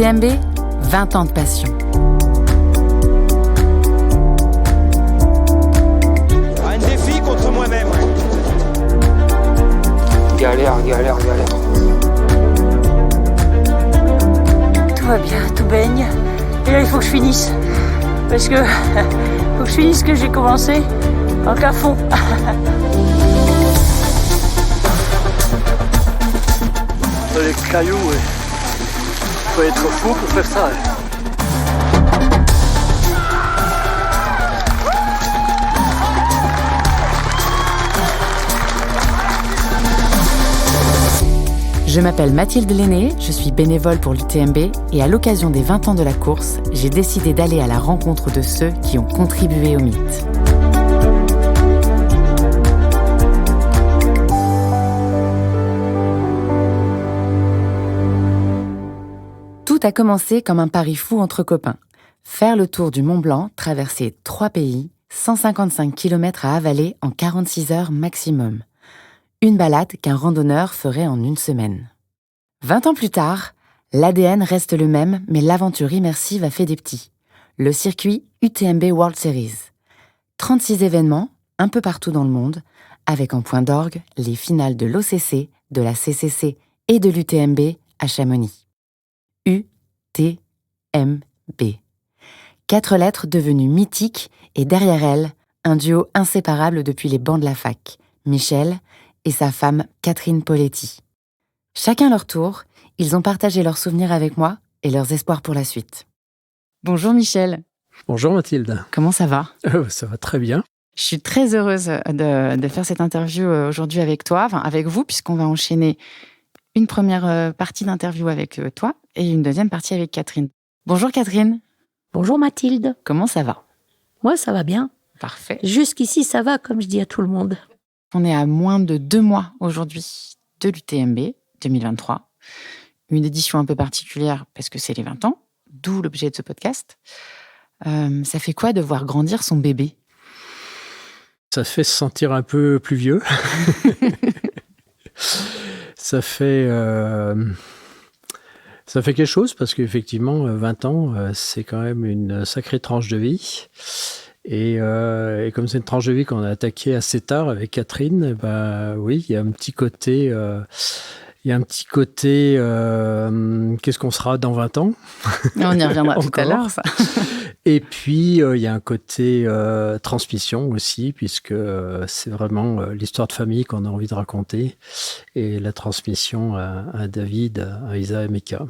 L'UTMB, 20 ans de passion. Un défi contre moi-même. Galère. Tout va bien, tout baigne. Et là, il faut que je finisse. Parce que faut que je finisse ce que j'ai commencé en cafond. Les cailloux, faut être fou pour faire ça. Je m'appelle Mathilde Lenné, je suis bénévole pour l'UTMB et à l'occasion des 20 ans de la course, j'ai décidé d'aller à la rencontre de ceux qui ont contribué au mythe. Tout a commencé comme un pari fou entre copains. Faire le tour du Mont Blanc, traverser 3 pays, 155 km à avaler en 46 heures maximum. Une balade qu'un randonneur ferait en une semaine. 20 ans plus tard, l'ADN reste le même, mais l'aventure immersive a fait des petits. Le circuit UTMB World Series. 36 événements, un peu partout dans le monde, avec en point d'orgue les finales de l'OCC, de la CCC et de l'UTMB à Chamonix. UTMB. 4 lettres devenues mythiques et derrière elles, un duo inséparable depuis les bancs de la fac. Michel et sa femme Catherine Poletti. Chacun leur tour, ils ont partagé leurs souvenirs avec moi et leurs espoirs pour la suite. Bonjour Michel. Bonjour Mathilde. Comment ça va ? Ça va très bien. Je suis très heureuse de faire cette interview aujourd'hui avec toi, enfin avec vous, puisqu'on va enchaîner une première partie d'interview avec toi et une deuxième partie avec Catherine. Bonjour Catherine. Bonjour Mathilde. Comment ça va ? Moi, ça va bien. Parfait. Jusqu'ici, ça va, comme je dis à tout le monde. On est à moins de 2 mois aujourd'hui de l'UTMB 2023. Une édition un peu particulière parce que c'est les 20 ans, d'où l'objet de ce podcast. Ça fait quoi de voir grandir son bébé ? Ça fait se sentir un peu plus vieux. Ça fait quelque chose parce qu'effectivement, 20 ans, c'est quand même une sacrée tranche de vie. Et comme c'est une tranche de vie qu'on a attaquée assez tard avec Catherine, oui, il y a un petit côté... qu'est-ce qu'on sera dans 20 ans ? On y reviendra tout à l'heure, ça. Et puis, il y a un côté transmission aussi, puisque c'est vraiment l'histoire de famille qu'on a envie de raconter, et la transmission à David, à Isa et Mika.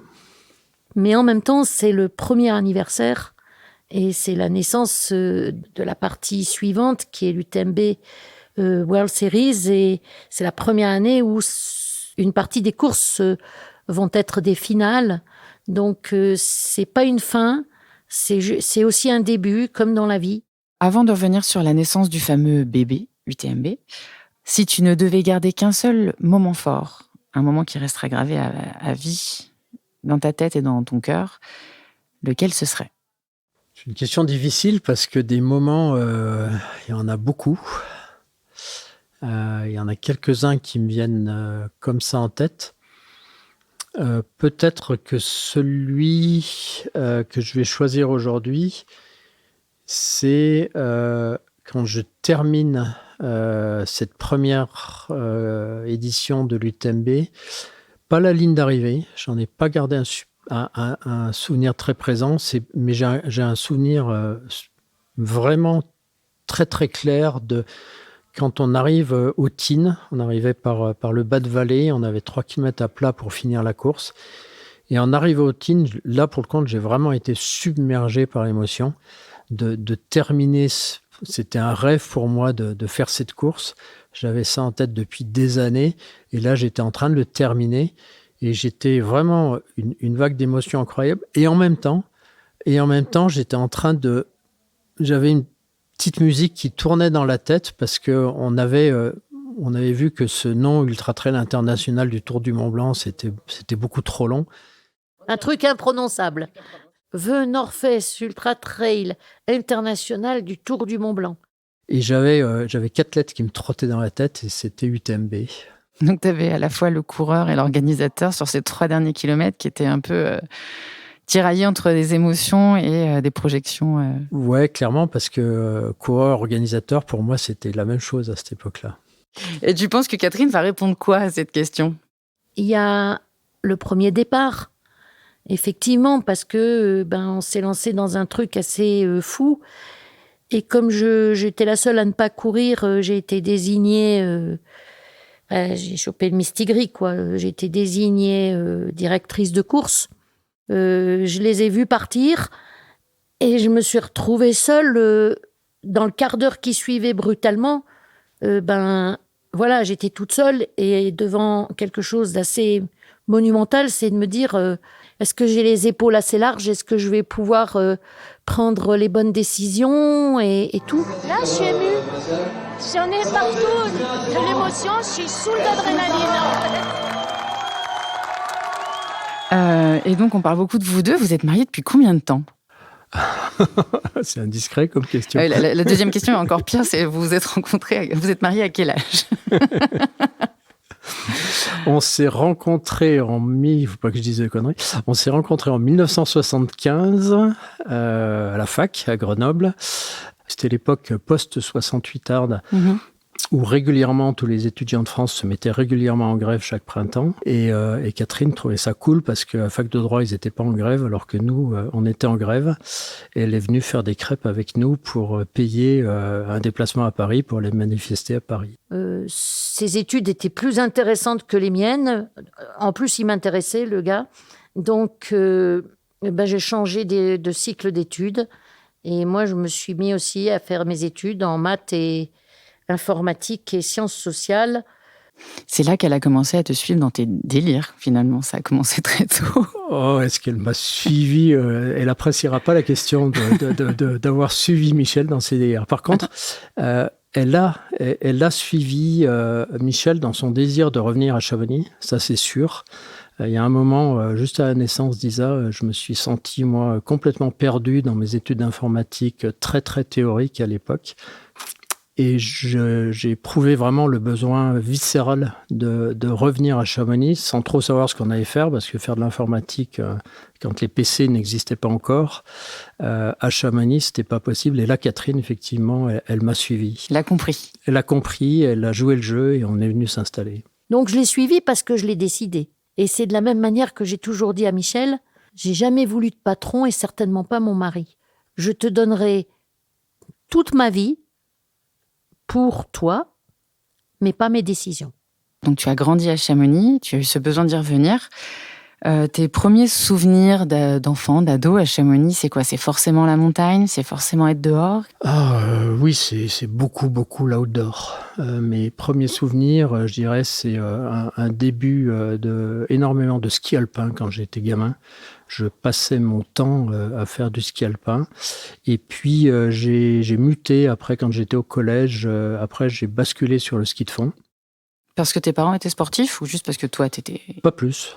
Mais en même temps, c'est le premier anniversaire et c'est la naissance de la partie suivante qui est l'UTMB World Series. Et c'est la première année où une partie des courses vont être des finales. Donc, c'est pas une fin, c'est aussi un début, comme dans la vie. Avant de revenir sur la naissance du fameux bébé UTMB, si tu ne devais garder qu'un seul moment fort, un moment qui restera gravé à vie dans ta tête et dans ton cœur, lequel ce serait ? C'est une question difficile parce que des moments, il y en a beaucoup. Il y en a quelques-uns qui me viennent comme ça en tête. Peut-être que celui que je vais choisir aujourd'hui, c'est quand je termine cette première édition de l'UTMB, pas la ligne d'arrivée, j'en ai pas gardé un souvenir très présent, mais j'ai un souvenir vraiment très très clair de quand on arrive au Tignes. On arrivait par le bas de vallée, on avait 3 km à plat pour finir la course. Et en arrivant au Tignes, là pour le compte, j'ai vraiment été submergé par l'émotion de terminer. C'était un rêve pour moi de faire cette course. J'avais ça en tête depuis des années et là j'étais en train de le terminer. Et j'étais vraiment une vague d'émotions incroyable. Et en même temps, j'étais en train j'avais une petite musique qui tournait dans la tête parce qu'on avait vu que ce nom Ultra Trail International du Tour du Mont Blanc, c'était beaucoup trop long. Un truc imprononçable. The North Face Ultra Trail International du Tour du Mont Blanc. Et j'avais 4 lettres qui me trottaient dans la tête et c'était UTMB. Donc, tu avais à la fois le coureur et l'organisateur sur ces 3 derniers kilomètres qui étaient un peu tiraillé entre des émotions et des projections. Ouais, clairement, parce que coureur-organisateur, pour moi, c'était la même chose à cette époque-là. Et tu penses que Catherine va répondre quoi à cette question ? Il y a le premier départ, effectivement, parce que on s'est lancé dans un truc assez fou. Et comme j'étais la seule à ne pas courir, j'ai été désignée... j'ai chopé le mistigris, quoi. J'ai été désignée directrice de course. Je les ai vus partir et je me suis retrouvée seule dans le quart d'heure qui suivait brutalement. Voilà, j'étais toute seule et devant quelque chose d'assez monumental, c'est de me dire est-ce que j'ai les épaules assez larges, est-ce que je vais pouvoir prendre les bonnes décisions et tout. Là, je suis émue. J'en ai partout de l'émotion, je suis saoule d'adrénaline. Et donc, on parle beaucoup de vous deux. Vous êtes mariés depuis combien de temps ? C'est indiscret comme question. La deuxième question est encore pire, c'est vous êtes mariés à quel âge ? On s'est rencontrés faut pas que je dise des conneries. On s'est rencontrés en 1975 à la fac à Grenoble. C'était l'époque post-68 hard, où régulièrement tous les étudiants de France se mettaient régulièrement en grève chaque printemps. Et Catherine trouvait ça cool parce qu'à fac de droit, ils n'étaient pas en grève, alors que nous, on était en grève. Et elle est venue faire des crêpes avec nous pour payer un déplacement à Paris, pour aller manifester à Paris. Ses études étaient plus intéressantes que les miennes. En plus, il m'intéressait, le gars. Donc, j'ai changé de cycle d'études. Et moi, je me suis mis aussi à faire mes études en maths et informatique et sciences sociales. C'est là qu'elle a commencé à te suivre dans tes délires, finalement. Ça a commencé très tôt. Oh, est-ce qu'elle m'a suivi Elle appréciera pas la question d'avoir suivi Michel dans ses délires. Par contre, elle a suivi Michel dans son désir de revenir à Chamonix, ça c'est sûr. Il y a un moment, juste à la naissance d'Isa, je me suis senti, moi, complètement perdu dans mes études d'informatique, très, très théoriques à l'époque. Et j'ai éprouvé vraiment le besoin viscéral de revenir à Chamonix, sans trop savoir ce qu'on allait faire, parce que faire de l'informatique, quand les PC n'existaient pas encore, à Chamonix, c'était pas possible. Et là, Catherine, effectivement, elle m'a suivi. Elle a compris. Elle a compris, elle a joué le jeu et on est venu s'installer. Donc, je l'ai suivi parce que je l'ai décidé. Et c'est de la même manière que j'ai toujours dit à Michel, j'ai jamais voulu de patron et certainement pas mon mari. Je te donnerai toute ma vie pour toi, mais pas mes décisions. Donc tu as grandi à Chamonix, tu as eu ce besoin d'y revenir. Tes premiers souvenirs d'enfant, d'ado à Chamonix, c'est quoi ? C'est forcément la montagne ? C'est forcément être dehors ? Oui, c'est beaucoup l'outdoor. Mes premiers souvenirs, je dirais, c'est un début énormément de ski alpin quand j'étais gamin. Je passais mon temps à faire du ski alpin. Et puis, j'ai muté après, quand j'étais au collège. Après, j'ai basculé sur le ski de fond. Parce que tes parents étaient sportifs ou juste parce que toi, t'étais... Pas plus.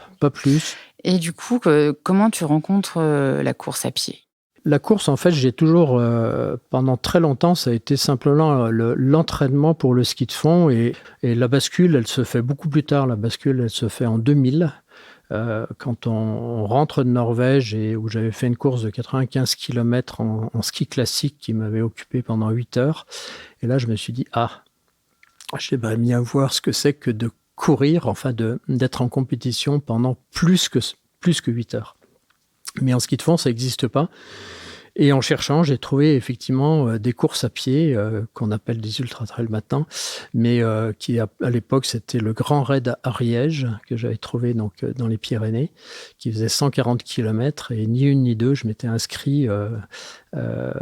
Et du coup, comment tu rencontres la course à pied ? La course, en fait, j'ai toujours, pendant très longtemps, ça a été simplement l'entraînement pour le ski de fond. Et la bascule, elle se fait beaucoup plus tard. La bascule, elle se fait en 2000. Quand on rentre de Norvège et où j'avais fait une course de 95 km en ski classique qui m'avait occupé pendant 8 heures. Et là, je me suis dit, j'aimerais bien voir ce que c'est que de courir, enfin d'être en compétition pendant plus que 8 heures. Mais en ski de fond, ça n'existe pas. Et en cherchant, j'ai trouvé effectivement des courses à pied qu'on appelle des ultra-trails maintenant, mais qui à l'époque, c'était le Grand Raid à Ariège, que j'avais trouvé donc, dans les Pyrénées, qui faisait 140 km. Et ni une ni deux, je m'étais inscrit,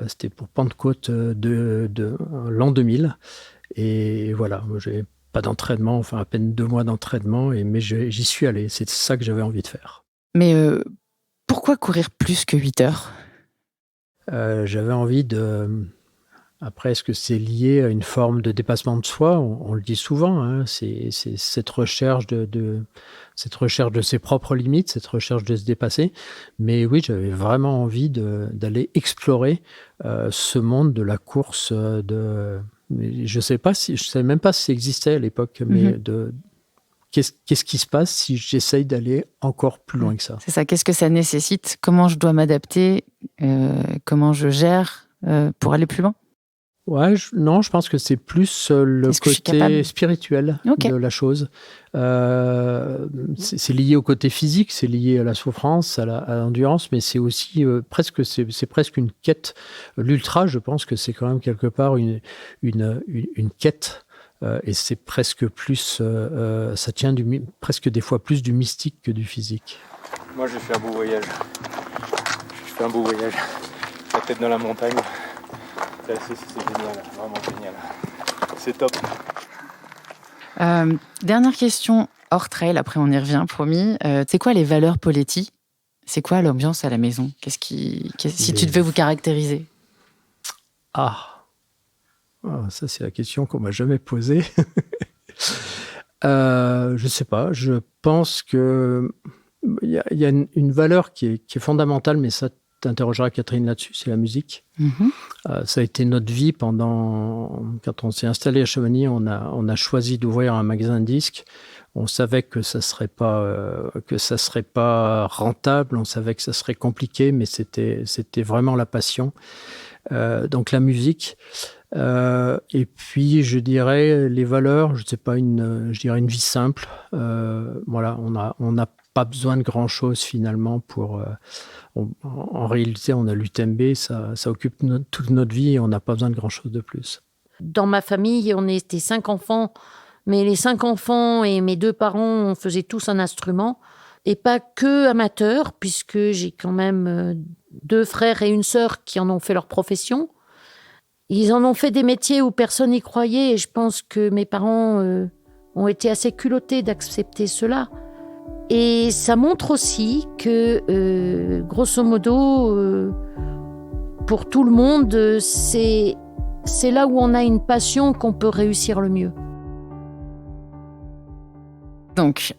c'était pour Pentecôte de l'an 2000. Et voilà, moi, j'avais pas d'entraînement, enfin à peine 2 mois d'entraînement, mais j'y suis allé. C'est ça que j'avais envie de faire. Mais pourquoi courir plus que 8 heures ? J'avais envie de... Après, est-ce que c'est lié à une forme de dépassement de soi ? On le dit souvent, hein, c'est cette recherche de ses propres limites, cette recherche de se dépasser. Mais oui, j'avais vraiment envie d'aller explorer ce monde de la course. Je sais même pas si ça existait à l'époque, mais qu'est-ce qui se passe si j'essaye d'aller encore plus loin que ça? C'est ça, qu'est-ce que ça nécessite? Comment je dois m'adapter? Comment je gère pour aller plus loin? Ouais, non, je pense que c'est plus le côté spirituel de la chose. C'est lié au côté physique, c'est lié à la souffrance, à l'endurance, mais c'est aussi c'est presque une quête. L'ultra, je pense que c'est quand même quelque part une quête. Et c'est presque plus, ça tient presque des fois plus du mystique que du physique. Moi, j'ai fait un beau voyage. La tête dans la montagne. C'est génial, vraiment génial. C'est top. Dernière question hors trail, après on y revient, promis. C'est quoi les valeurs Poletti? C'est quoi l'ambiance à la maison? Si tu devais vous caractériser? Ça, c'est la question qu'on m'a jamais posée. Je sais pas. Je pense que il y a une valeur qui est fondamentale, mais ça t'interrogeras Catherine là-dessus, c'est la musique. Ça a été notre vie quand on s'est installé à Chamonix, on a choisi d'ouvrir un magasin de disques. On savait que ça serait pas rentable, on savait que ça serait compliqué, mais c'était vraiment la passion. Donc la musique. Et puis je dirais les valeurs, je dirais une vie simple. Voilà, on n'a pas besoin de grand chose finalement pour. En réalité, on a l'UTMB, ça occupe toute notre vie et on n'a pas besoin de grand chose de plus. Dans ma famille, on était 5 enfants, mais les 5 enfants et mes 2 parents, on faisait tous un instrument et pas que amateurs, puisque j'ai quand même 2 frères et une sœur qui en ont fait leur profession. Ils en ont fait des métiers où personne n'y croyait et je pense que mes parents ont été assez culottés d'accepter cela. Et ça montre aussi que, grosso modo, pour tout le monde, c'est là où on a une passion qu'on peut réussir le mieux. Donc,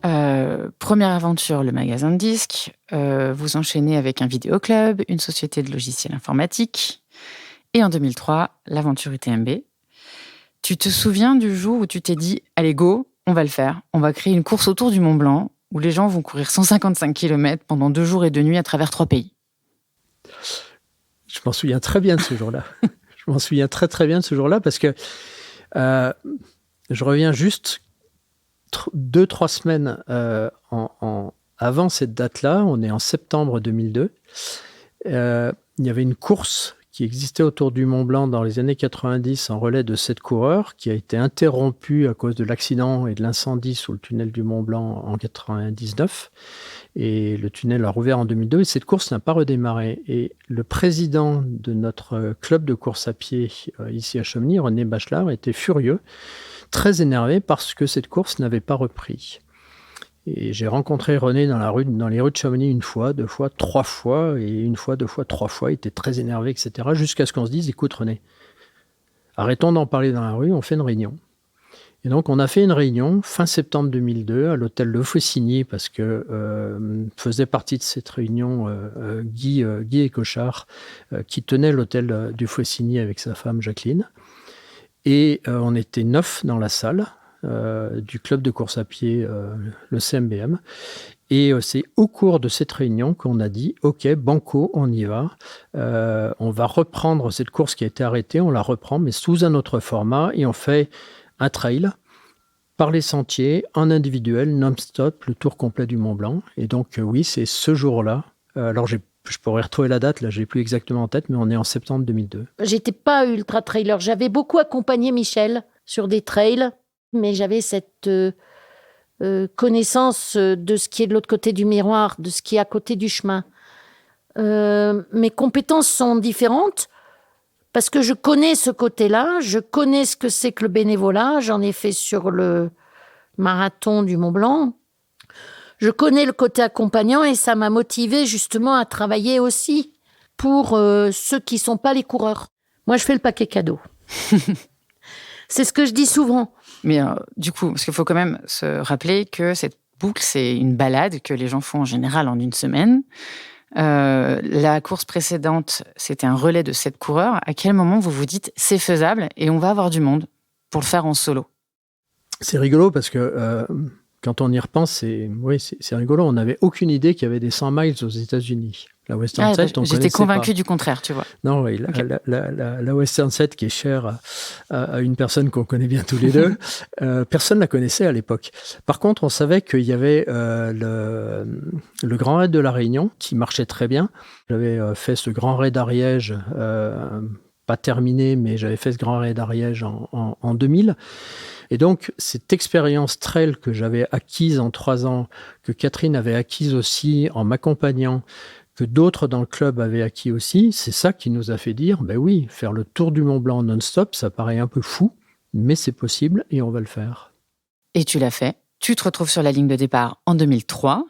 première aventure, le magasin de disques. Vous enchaînez avec un vidéoclub, une société de logiciels informatiques. Et en 2003, l'aventure UTMB. Tu te souviens du jour où tu t'es dit « Allez, go, on va le faire. On va créer une course autour du Mont Blanc où les gens vont courir 155 km pendant 2 jours et 2 nuits à travers 3 pays. » Je m'en souviens très bien de ce jour-là. Je m'en souviens très très bien de ce jour-là parce que je reviens juste 2-3 semaines avant cette date-là. On est en septembre 2002. Il y avait une course qui existait autour du Mont Blanc dans les années 90 en relais de 7 coureurs, qui a été interrompue à cause de l'accident et de l'incendie sous le tunnel du Mont Blanc en 99. Et le tunnel a rouvert en 2002 et cette course n'a pas redémarré. Et le président de notre club de course à pied ici à Chamonix, René Bachelard, était furieux, très énervé parce que cette course n'avait pas repris. Et j'ai rencontré René dans les rues de Chamonix 1 fois, 2 fois, 3 fois, et 1 fois, 2 fois, 3 fois. Il était très énervé, etc. Jusqu'à ce qu'on se dise, écoute René, arrêtons d'en parler dans la rue, on fait une réunion. Et donc on a fait une réunion fin septembre 2002 à l'hôtel Le Faucigny, parce que faisait partie de cette réunion Guy Écochard, qui tenait l'hôtel du Faucigny avec sa femme Jacqueline. Et on était 9 dans la salle. Du club de course à pied, le CMBM. Et c'est au cours de cette réunion qu'on a dit « Ok, banco, on y va. On va reprendre cette course qui a été arrêtée, on la reprend, mais sous un autre format. Et on fait un trail par les sentiers, en individuel, non-stop, le tour complet du Mont Blanc. Et donc, oui, c'est ce jour-là. Alors, je pourrais retrouver la date, là, je l'ai plus exactement en tête, mais on est en septembre 2002. J'étais pas ultra-trailer. J'avais beaucoup accompagné Michel sur des trails, mais j'avais cette connaissance de ce qui est de l'autre côté du miroir, de ce qui est à côté du chemin. Mes compétences sont différentes parce que je connais ce côté-là, je connais ce que c'est que le bénévolat, j'en ai fait sur le marathon du Mont Blanc. Je connais le côté accompagnant et ça m'a motivée justement à travailler aussi pour ceux qui ne sont pas les coureurs. Moi, je fais le paquet cadeau. C'est ce que je dis souvent. Mais du coup, parce qu'il faut quand même se rappeler que cette boucle, c'est une balade que les gens font en général en 1 semaine. La course précédente, c'était un relais de 7 coureurs. À quel moment vous vous dites c'est faisable et on va avoir du monde pour le faire en solo? C'est rigolo parce que quand on y repense, c'est rigolo. On n'avait aucune idée qu'il y avait des 100 miles aux États-Unis. La Western Set, on connaissait pas. J'étais convaincue du contraire, tu vois. Non, oui, la Western Set qui est chère à une personne qu'on connaît bien tous les deux, personne ne la connaissait à l'époque. Par contre, on savait qu'il y avait le Grand Raid de la Réunion qui marchait très bien. J'avais fait ce Grand Raid d'Ariège, pas terminé, mais j'avais fait ce Grand Raid d'Ariège en 2000. Et donc, cette expérience trail que j'avais acquise en 3 ans, que Catherine avait acquise aussi en m'accompagnant, que d'autres dans le club avaient acquis aussi, c'est ça qui nous a fait dire, ben oui, faire le tour du Mont Blanc non-stop, ça paraît un peu fou, mais c'est possible et on va le faire. Et tu l'as fait. Tu te retrouves sur la ligne de départ en 2003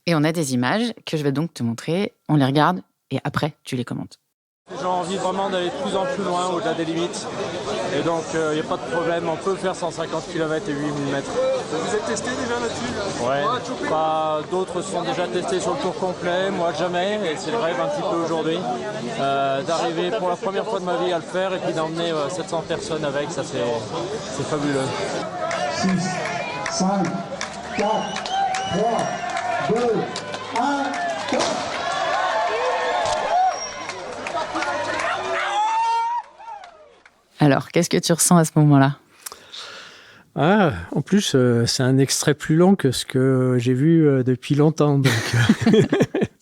et on a des images que je vais donc te montrer. On les regarde et après, tu les commentes. J'ai envie vraiment d'aller de plus en plus loin, au-delà des limites. Et donc, il n'y a pas de problème, on peut faire 150 km et 8000 mètres. Vous êtes testé déjà là-dessus? Ouais, d'autres sont déjà testés sur le tour complet, moi jamais, et c'est le rêve un petit peu aujourd'hui. D'arriver pour la première fois de ma vie à le faire et puis d'emmener 700 personnes avec, ça c'est fabuleux. 6, 5, 4, 3, 2, 1, top! Alors, qu'est-ce que tu ressens à ce moment-là ? Ah, en plus, c'est un extrait plus long que ce que j'ai vu depuis longtemps. Donc,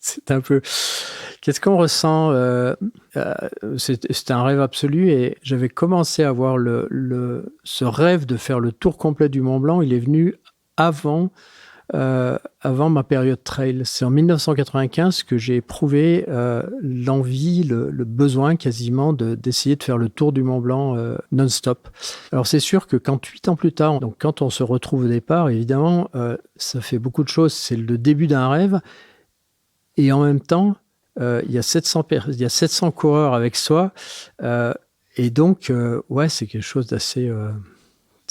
c'est un peu... Qu'est-ce qu'on ressent C'était un rêve absolu et j'avais commencé à avoir ce rêve de faire le tour complet du Mont Blanc. Il est venu avant ma période trail. C'est en 1995 que j'ai éprouvé l'envie, le besoin quasiment d'essayer de faire le tour du Mont Blanc non-stop. Alors c'est sûr que 8 ans plus tard, donc quand on se retrouve au départ, évidemment, ça fait beaucoup de choses. C'est le début d'un rêve et en même temps, il y a 700 coureurs avec soi et donc, c'est quelque chose d'assez...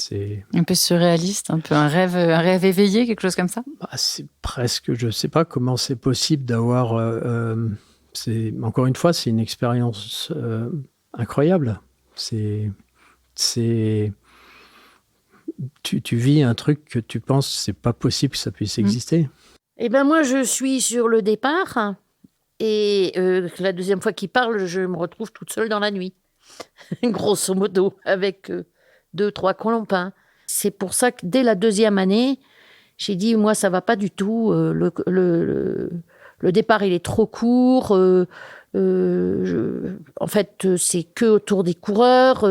C'est un peu surréaliste, un peu un rêve éveillé, quelque chose comme ça. C'est presque, je ne sais pas comment c'est possible d'avoir... encore une fois, c'est une expérience incroyable. Tu vis un truc que tu penses c'est pas possible que ça puisse exister. Eh ben moi, je suis sur le départ et la deuxième fois qu'il parle, je me retrouve toute seule dans la nuit, grosso modo, avec... 2-3 colombins. C'est pour ça que dès la deuxième année, j'ai dit, moi, ça va pas du tout. Le départ, il est trop court. En fait, c'est que autour des coureurs.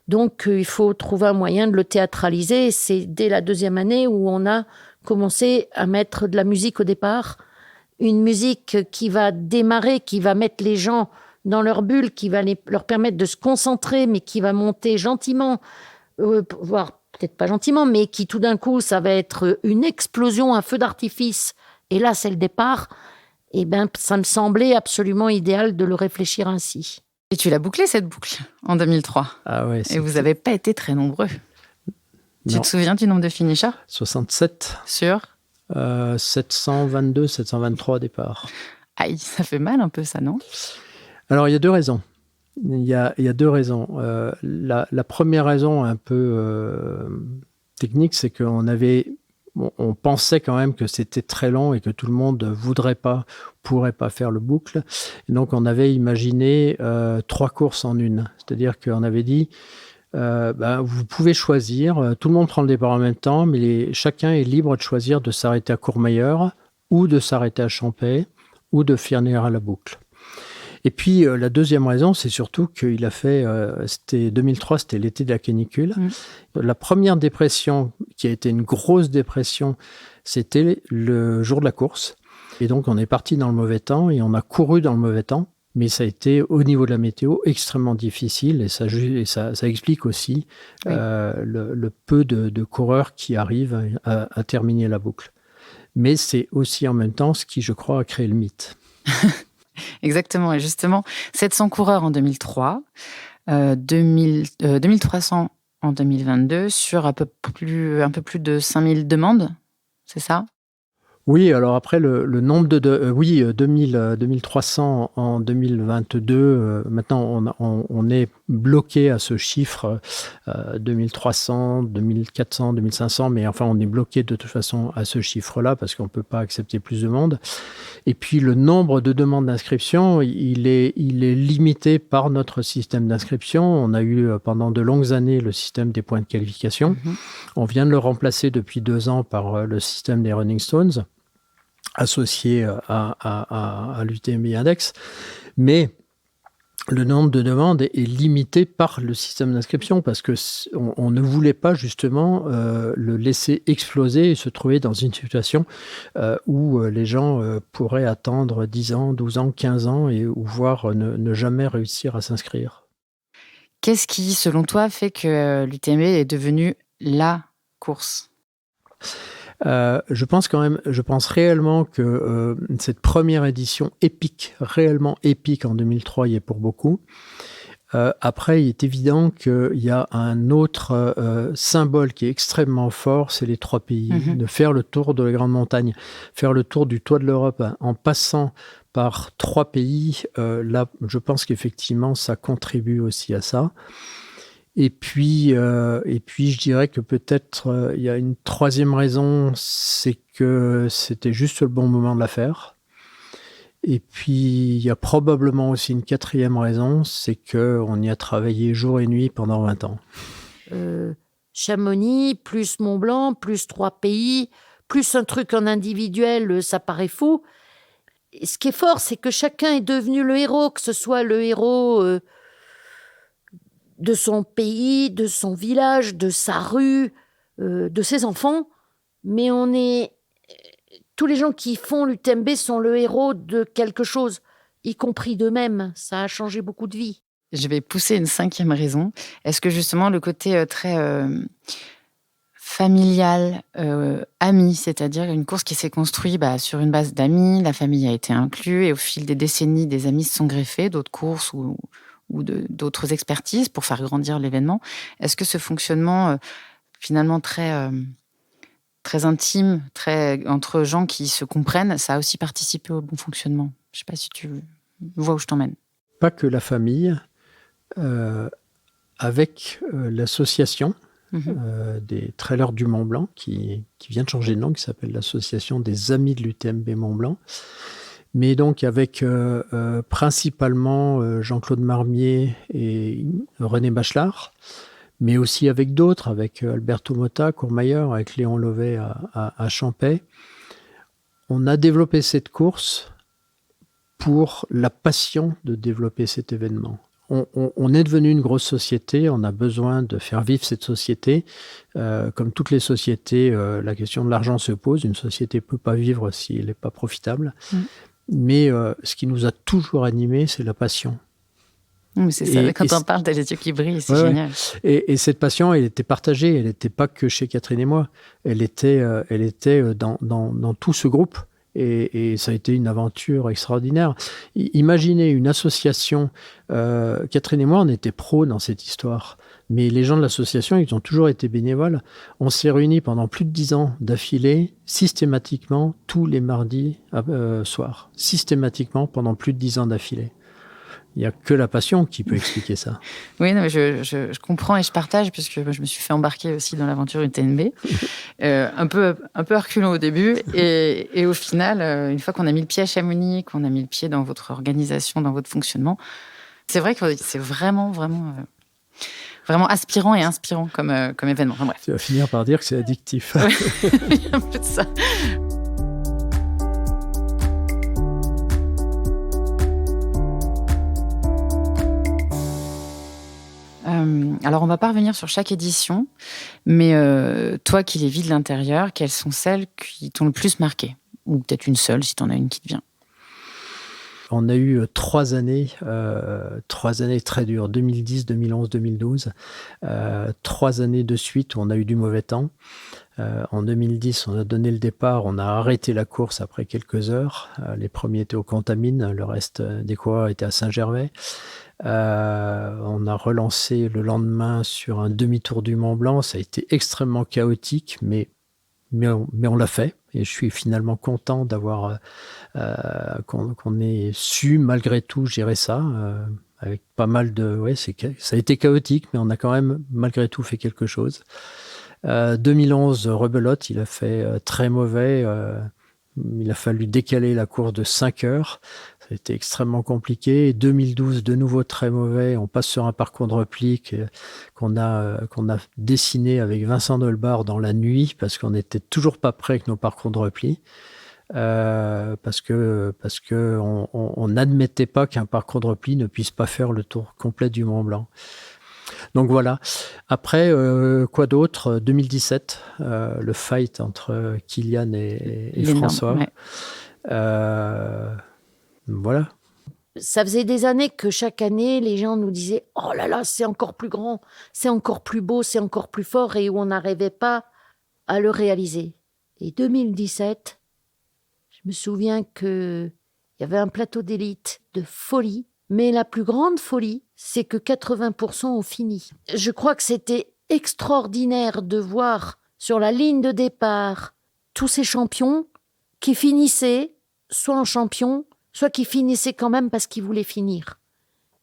Donc, il faut trouver un moyen de le théâtraliser. C'est dès la deuxième année où on a commencé à mettre de la musique au départ. Une musique qui va démarrer, qui va mettre les gens dans leur bulle, qui va leur permettre de se concentrer, mais qui va monter gentiment, voire peut-être pas gentiment, mais qui tout d'un coup, ça va être une explosion, un feu d'artifice. Et là, c'est le départ. Et ben, ça me semblait absolument idéal de le réfléchir ainsi. Et tu l'as bouclé, cette boucle, en 2003. Ah ouais. Et vous n'avez pas été très nombreux. Tu te souviens du nombre de finishers ? 67. Sur 722, 723 départ. Aïe, ça fait mal un peu ça, non ? Alors, il y a 2 raisons. Il y a 2 raisons. La première raison, un peu technique, c'est qu'on on pensait quand même que c'était très long et que tout le monde pourrait pas faire le boucle. Et donc, on avait imaginé 3 courses en une. C'est-à-dire qu'on avait dit, vous pouvez choisir, tout le monde prend le départ en même temps, mais chacun est libre de choisir de s'arrêter à Courmayeur ou de s'arrêter à Champey ou de finir à la boucle. Et puis, la deuxième raison, c'est surtout qu'il a fait... 2003, c'était l'été de la canicule. La première dépression, qui a été une grosse dépression, c'était le jour de la course. Et donc, on est parti dans le mauvais temps et on a couru dans le mauvais temps. Mais ça a été, au niveau de la météo, extrêmement difficile. Et ça explique aussi le peu de coureurs qui arrivent à terminer la boucle. Mais c'est aussi en même temps ce qui, je crois, a créé le mythe. Exactement, et justement, 700 coureurs en 2003, 2300 en 2022, sur un peu plus de 5000 demandes, c'est ça ? Oui, alors après, le nombre oui, 2300 en 2022. Maintenant, on est bloqué à ce chiffre, 2300, 2400, 2500, mais enfin, on est bloqué de toute façon à ce chiffre-là parce qu'on ne peut pas accepter plus de monde. Et puis, le nombre de demandes d'inscription, il est limité par notre système d'inscription. On a eu pendant de longues années le système des points de qualification. On vient de le remplacer depuis 2 ans par le système des Running Stones, associé à l'UTMB Index, mais le nombre de demandes est limité par le système d'inscription parce que on ne voulait pas justement le laisser exploser et se trouver dans une situation où les gens pourraient attendre 10 ans, 12 ans, 15 ans et ou voire ne jamais réussir à s'inscrire. Qu'est-ce qui, selon toi, fait que l'UTMB est devenue la course ? Je pense réellement que cette première édition épique, réellement épique en 2003, y est pour beaucoup. Après, il est évident qu'il y a un autre symbole qui est extrêmement fort, c'est les 3 pays. De faire le tour de la Grande Montagne, faire le tour du toit de l'Europe en passant par 3 pays, là, je pense qu'effectivement, ça contribue aussi à ça. Et puis, je dirais que peut-être il y a une 3e raison, c'est que c'était juste le bon moment de la faire. Et puis, il y a probablement aussi une 4e raison, c'est qu'on y a travaillé jour et nuit pendant 20 ans. Chamonix, plus Mont-Blanc, plus 3 pays, plus un truc en individuel, ça paraît fou. Et ce qui est fort, c'est que chacun est devenu le héros, que ce soit le héros de son pays, de son village, de sa rue, de ses enfants. Mais tous les gens qui font l'UTMB sont le héros de quelque chose, y compris d'eux-mêmes. Ça a changé beaucoup de vies. Je vais pousser une 5e raison. Est-ce que justement le côté très familial, ami, c'est-à-dire une course qui s'est construite sur une base d'amis, la famille a été inclue et au fil des décennies, des amis se sont greffés, d'autres courses ou d'autres expertises pour faire grandir l'événement. Est-ce que ce fonctionnement finalement très intime, entre gens qui se comprennent, ça a aussi participé au bon fonctionnement? Je ne sais pas si tu vois où je t'emmène. Pas que la famille, avec l'association des trailers du Mont Blanc qui vient de changer de nom, qui s'appelle l'association des Amis de l'UTMB Mont Blanc. Mais donc avec principalement Jean-Claude Marmier et René Bachelard, mais aussi avec d'autres, avec Alberto Motta, Courmayeur, avec Léon Lovet à Champais. On a développé cette course pour la passion de développer cet événement. On est devenu une grosse société, on a besoin de faire vivre cette société. Comme toutes les sociétés, la question de l'argent se pose. Une société ne peut pas vivre si elle n'est pas profitable. Mais ce qui nous a toujours animés, c'est la passion. Oui, c'est ça, quand on parle, t'as les yeux qui brillent, c'est génial. Et cette passion, elle était partagée, elle n'était pas que chez Catherine et moi, elle était dans tout ce groupe. Et ça a été une aventure extraordinaire. Imaginez une association, Catherine et moi, on était pros dans cette histoire, mais les gens de l'association, ils ont toujours été bénévoles. On s'est réunis pendant plus de 10 ans d'affilée, systématiquement, tous les mardis soirs, systématiquement pendant plus de 10 ans d'affilée. Il n'y a que la passion qui peut expliquer ça. Oui, non, je comprends et je partage, puisque je me suis fait embarquer aussi dans l'aventure UTMB. Un peu reculant au début. Et au final, une fois qu'on a mis le pied à Chamonix, qu'on a mis le pied dans votre organisation, dans votre fonctionnement, c'est vrai que c'est vraiment aspirant et inspirant comme événement. Enfin, bref. Tu vas finir par dire que c'est addictif. Oui, il y a un peu de ça. Alors, on va pas revenir sur chaque édition, mais toi qui les vis de l'intérieur, quelles sont celles qui t'ont le plus marqué? Ou peut-être une seule, si tu en as une qui te vient. On a eu 3 années très dures, 2010, 2011, 2012. 3 années de suite où on a eu du mauvais temps. En 2010, on a donné le départ, on a arrêté la course après quelques heures. Les premiers étaient au Contamine, le reste des coureurs étaient à Saint-Gervais. On a relancé le lendemain sur un demi-tour du Mont Blanc. Ça a été extrêmement chaotique, mais mais on l'a fait. Et je suis finalement content d'avoir qu'on ait su malgré tout gérer ça. Avec pas mal de... Ouais, ça a été chaotique, mais on a quand même malgré tout fait quelque chose. 2011, rebelote, il a fait très mauvais. Il a fallu décaler la course de 5 heures. Ça a été extrêmement compliqué. 2012, de nouveau très mauvais. On passe sur un parcours de repli qu'on a dessiné avec Vincent Dolbar dans la nuit parce qu'on n'était toujours pas prêt avec nos parcours de repli. Parce que on n'admettait pas qu'un parcours de repli ne puisse pas faire le tour complet du Mont Blanc. Donc voilà. Après, quoi d'autre ? 2017, le fight entre Kilian et François. Ouais. Voilà. Ça faisait des années que chaque année, les gens nous disaient « Oh là là, c'est encore plus grand, c'est encore plus beau, c'est encore plus fort » et où on n'arrivait pas à le réaliser. Et 2017, je me souviens qu'il y avait un plateau d'élite de folie, mais la plus grande folie, c'est que 80% ont fini. Je crois que c'était extraordinaire de voir sur la ligne de départ tous ces champions qui finissaient soit en champion, soit qui finissaient quand même parce qu'ils voulaient finir.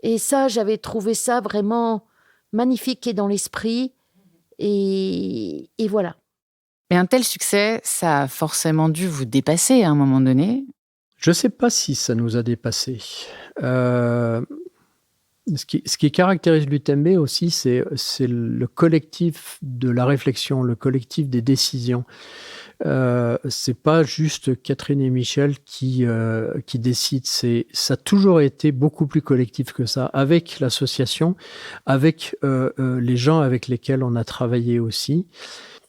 Et ça, j'avais trouvé ça vraiment magnifique et dans l'esprit. Et voilà. Mais un tel succès, ça a forcément dû vous dépasser à un moment donné. Je ne sais pas si ça nous a dépassés. Ce qui caractérise l'UTMB aussi, c'est le collectif de la réflexion, le collectif des décisions. C'est pas juste Catherine et Michel qui décident. Ça a toujours été beaucoup plus collectif que ça, avec l'association, avec les gens avec lesquels on a travaillé aussi.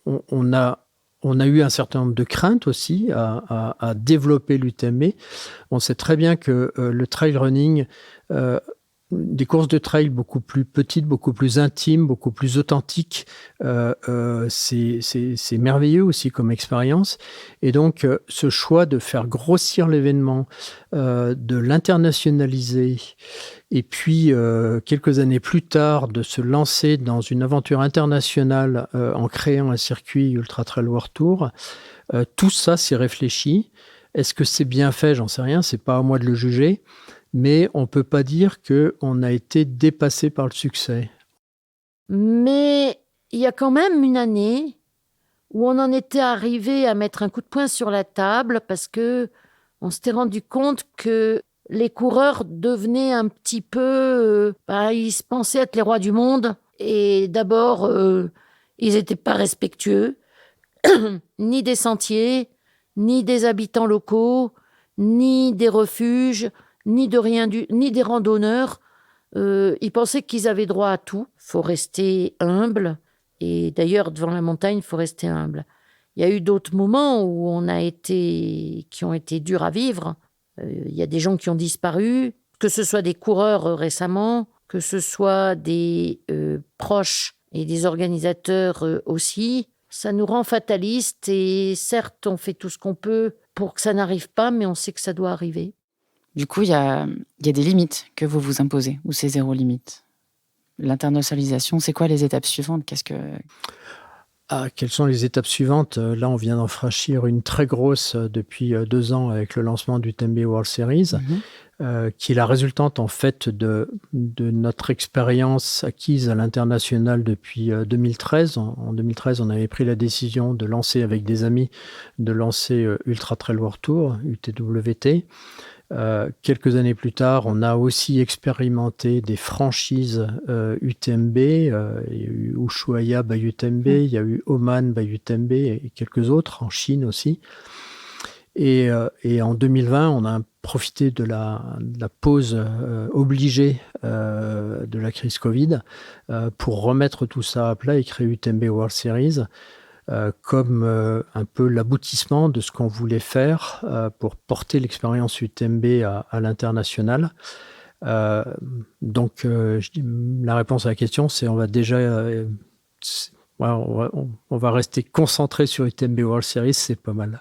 On a eu un certain nombre de craintes aussi à développer l'UTMB. On sait très bien que le trail running, des courses de trail beaucoup plus petites, beaucoup plus intimes, beaucoup plus authentiques, c'est merveilleux aussi comme expérience. Et donc, ce choix de faire grossir l'événement, de l'internationaliser, et puis, quelques années plus tard, de se lancer dans une aventure internationale en créant un circuit Ultra Trail World Tour, tout ça, c'est réfléchi. Est-ce que c'est bien fait ? J'en sais rien, c'est pas à moi de le juger. Mais on ne peut pas dire qu'on a été dépassé par le succès. Mais il y a quand même une année où on en était arrivé à mettre un coup de poing sur la table parce qu'on s'était rendu compte que les coureurs devenaient un petit peu... ils se pensaient être les rois du monde. Et d'abord, ils n'étaient pas respectueux, ni des sentiers, ni des habitants locaux, ni des refuges, ni des randonneurs. Ils pensaient qu'ils avaient droit à tout. Il faut rester humble. Et d'ailleurs, devant la montagne, il faut rester humble. Il y a eu d'autres moments où qui ont été durs à vivre. Il y a des gens qui ont disparu, que ce soit des coureurs récemment, que ce soit des proches et des organisateurs aussi. Ça nous rend fatalistes et certes, on fait tout ce qu'on peut pour que ça n'arrive pas, mais on sait que ça doit arriver. Du coup, il y a des limites que vous vous imposez, ou c'est zéro limite. L'internationalisation, c'est quoi les étapes suivantes ? Quelles sont les étapes suivantes ? Là, on vient d'en franchir une très grosse depuis 2 ans avec le lancement du UTMB World Series, qui est la résultante en fait de notre expérience acquise à l'international depuis 2013. En 2013, on avait pris la décision de lancer avec des amis, Ultra Trail World Tour, UTWT. Quelques années plus tard, on a aussi expérimenté des franchises UTMB. Il y a eu Ushuaia by UTMB, il y a eu Oman by UTMB et quelques autres, en Chine aussi. Et en 2020, on a profité de la pause obligée de la crise Covid pour remettre tout ça à plat et créer UTMB World Series. Comme un peu l'aboutissement de ce qu'on voulait faire pour porter l'expérience UTMB à l'international. Donc, la réponse à la question, c'est on va rester concentré sur UTMB World Series, c'est pas mal.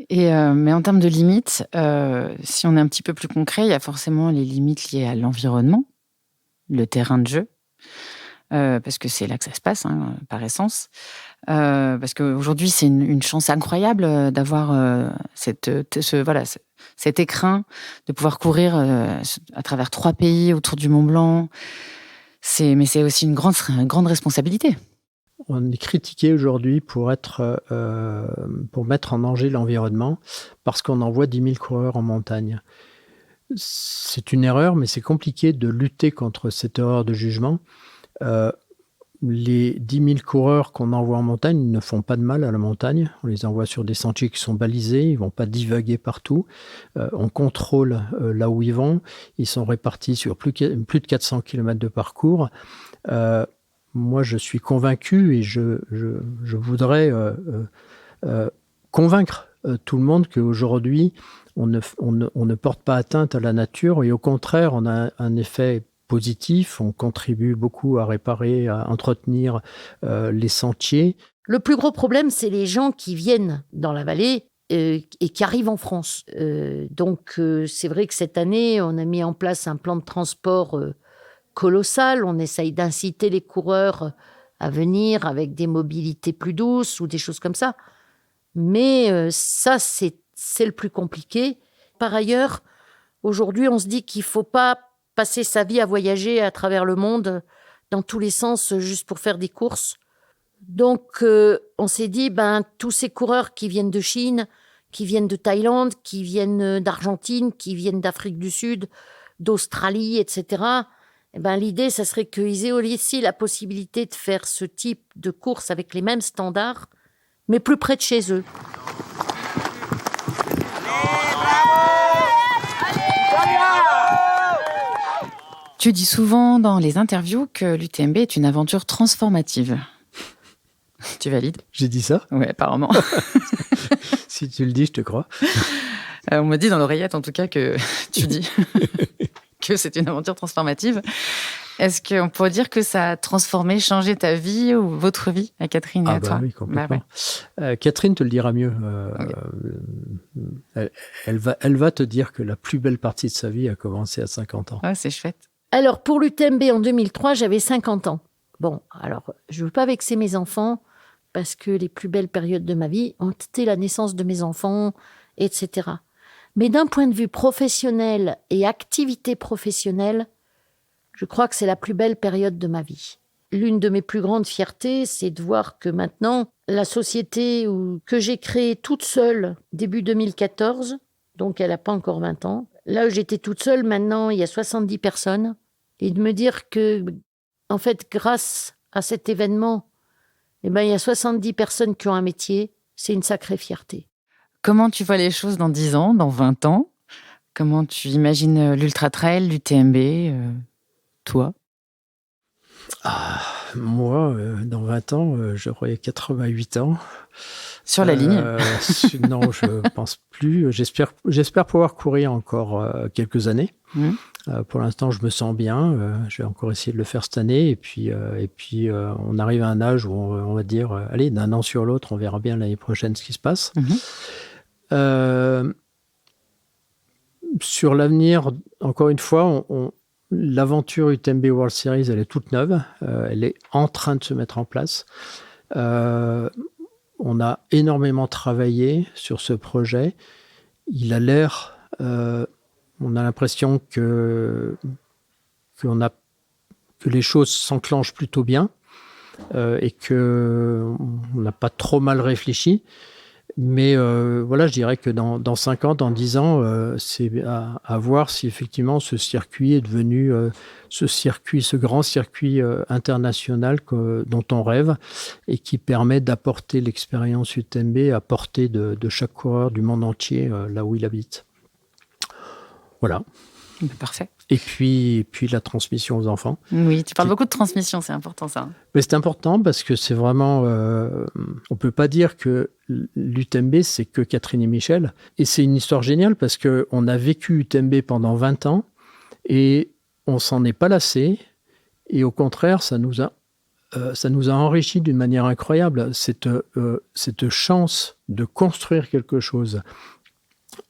Mais en termes de limites, si on est un petit peu plus concret, il y a forcément les limites liées à l'environnement, le terrain de jeu. parce que c'est là que ça se passe, hein, par essence. Parce qu'aujourd'hui, c'est une chance incroyable d'avoir cet écrin, de pouvoir courir à travers 3 pays autour du Mont Blanc. Mais c'est aussi une grande responsabilité. On est critiqué aujourd'hui pour mettre en danger l'environnement parce qu'on envoie 10 000 coureurs en montagne. C'est une erreur, mais c'est compliqué de lutter contre cette erreur de jugement. Les 10 000 coureurs qu'on envoie en montagne ne font pas de mal à la montagne. On les envoie sur des sentiers qui sont balisés, ils ne vont pas divaguer partout. On contrôle là où ils vont. Ils sont répartis sur plus de 400 km de parcours. Moi, je suis convaincu et je voudrais convaincre tout le monde qu'aujourd'hui, on ne porte pas atteinte à la nature et au contraire, on a un effet positif. On contribue beaucoup à réparer, à entretenir les sentiers. Le plus gros problème, c'est les gens qui viennent dans la vallée et qui arrivent en France. Donc, c'est vrai que cette année, on a mis en place un plan de transport colossal. On essaye d'inciter les coureurs à venir avec des mobilités plus douces ou des choses comme ça. Mais ça, c'est le plus compliqué. Par ailleurs, aujourd'hui, on se dit qu'il ne faut pas passer sa vie à voyager à travers le monde dans tous les sens juste pour faire des courses. Donc, on s'est dit, tous ces coureurs qui viennent de Chine, qui viennent de Thaïlande, qui viennent d'Argentine, qui viennent d'Afrique du Sud, d'Australie, etc., l'idée, ça serait qu'ils aient aussi la possibilité de faire ce type de course avec les mêmes standards, mais plus près de chez eux. Tu dis souvent dans les interviews que l'UTMB est une aventure transformative. Tu valides ? J'ai dit ça ? Oui, apparemment. Si tu le dis, je te crois. On m'a dit dans l'oreillette, en tout cas, que tu dis que c'est une aventure transformative. Est-ce qu'on pourrait dire que ça a transformé, changé ta vie ou votre vie à Catherine et à toi ? Oui, complètement. Catherine te le dira mieux. Okay. Elle va te dire que la plus belle partie de sa vie a commencé à 50 ans. Ah, c'est chouette. Alors, pour l'UTMB en 2003, j'avais 50 ans. Bon, alors, je ne veux pas vexer mes enfants parce que les plus belles périodes de ma vie ont été la naissance de mes enfants, etc. Mais d'un point de vue professionnel et activité professionnelle, je crois que c'est la plus belle période de ma vie. L'une de mes plus grandes fiertés, c'est de voir que maintenant, la société que j'ai créée toute seule début 2014, donc elle n'a pas encore 20 ans, là où j'étais toute seule, maintenant, il y a 70 personnes. Et de me dire que, en fait, grâce à cet événement, il y a 70 personnes qui ont un métier, c'est une sacrée fierté. Comment tu vois les choses dans 10 ans, dans 20 ans ? Comment tu imagines l'ultra-trail, l'UTMB, toi ? Moi, dans 20 ans, j'aurai 88 ans. Sur la ligne ? Non, je ne pense plus. J'espère pouvoir courir encore quelques années. Pour l'instant, je me sens bien. Je vais encore essayer de le faire cette année. Et puis, on arrive à un âge où on va dire, allez, d'un an sur l'autre, on verra bien l'année prochaine ce qui se passe. Sur l'avenir, encore une fois, l'aventure UTMB World Series, elle est toute neuve. Elle est en train de se mettre en place. On a énormément travaillé sur ce projet. Il a l'air... on a l'impression que les choses s'enclenchent plutôt bien et qu'on n'a pas trop mal réfléchi. Mais voilà, je dirais que dans 5 ans, dans 10 ans, c'est à voir si effectivement ce circuit est devenu ce grand circuit international dont on rêve et qui permet d'apporter l'expérience UTMB à portée de chaque coureur du monde entier là où il habite. Voilà. Parfait. Et puis la transmission aux enfants. Oui, tu parles beaucoup de transmission, c'est important ça. Mais c'est important parce que c'est vraiment... on ne peut pas dire que l'UTMB, c'est que Catherine et Michel. Et c'est une histoire géniale parce qu'on a vécu UTMB pendant 20 ans et on s'en est pas lassé. Et au contraire, ça nous a enrichis d'une manière incroyable. Cette chance de construire quelque chose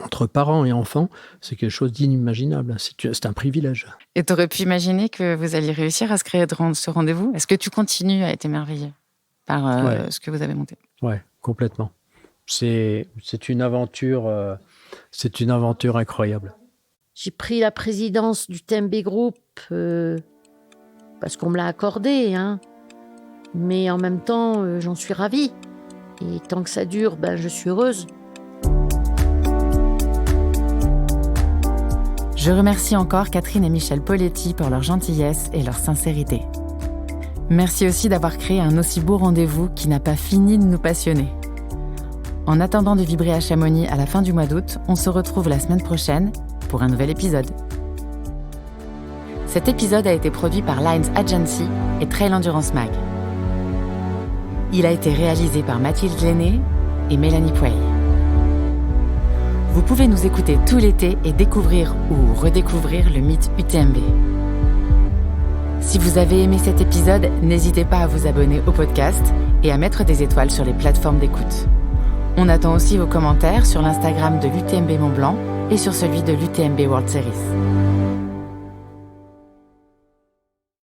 entre parents et enfants, c'est quelque chose d'inimaginable. C'est un privilège. Et tu aurais pu imaginer que vous alliez réussir à se créer ce rendez-vous ? Est-ce que tu continues à être émerveillé par ce que vous avez monté ? Ouais, complètement. C'est une aventure incroyable. J'ai pris la présidence du TMB Group parce qu'on me l'a accordé, hein. Mais en même temps, j'en suis ravie. Et tant que ça dure, je suis heureuse. Je remercie encore Catherine et Michel Poletti pour leur gentillesse et leur sincérité. Merci aussi d'avoir créé un aussi beau rendez-vous qui n'a pas fini de nous passionner. En attendant de vibrer à Chamonix à la fin du mois d'août, on se retrouve la semaine prochaine pour un nouvel épisode. Cet épisode a été produit par Lines Agency et Trail Endurance Mag. Il a été réalisé par Mathilde Lenné et Mélanie Pouey. Vous pouvez nous écouter tout l'été et découvrir ou redécouvrir le mythe UTMB. Si vous avez aimé cet épisode, n'hésitez pas à vous abonner au podcast et à mettre des étoiles sur les plateformes d'écoute. On attend aussi vos commentaires sur l'Instagram de l'UTMB Mont Blanc et sur celui de l'UTMB World Series.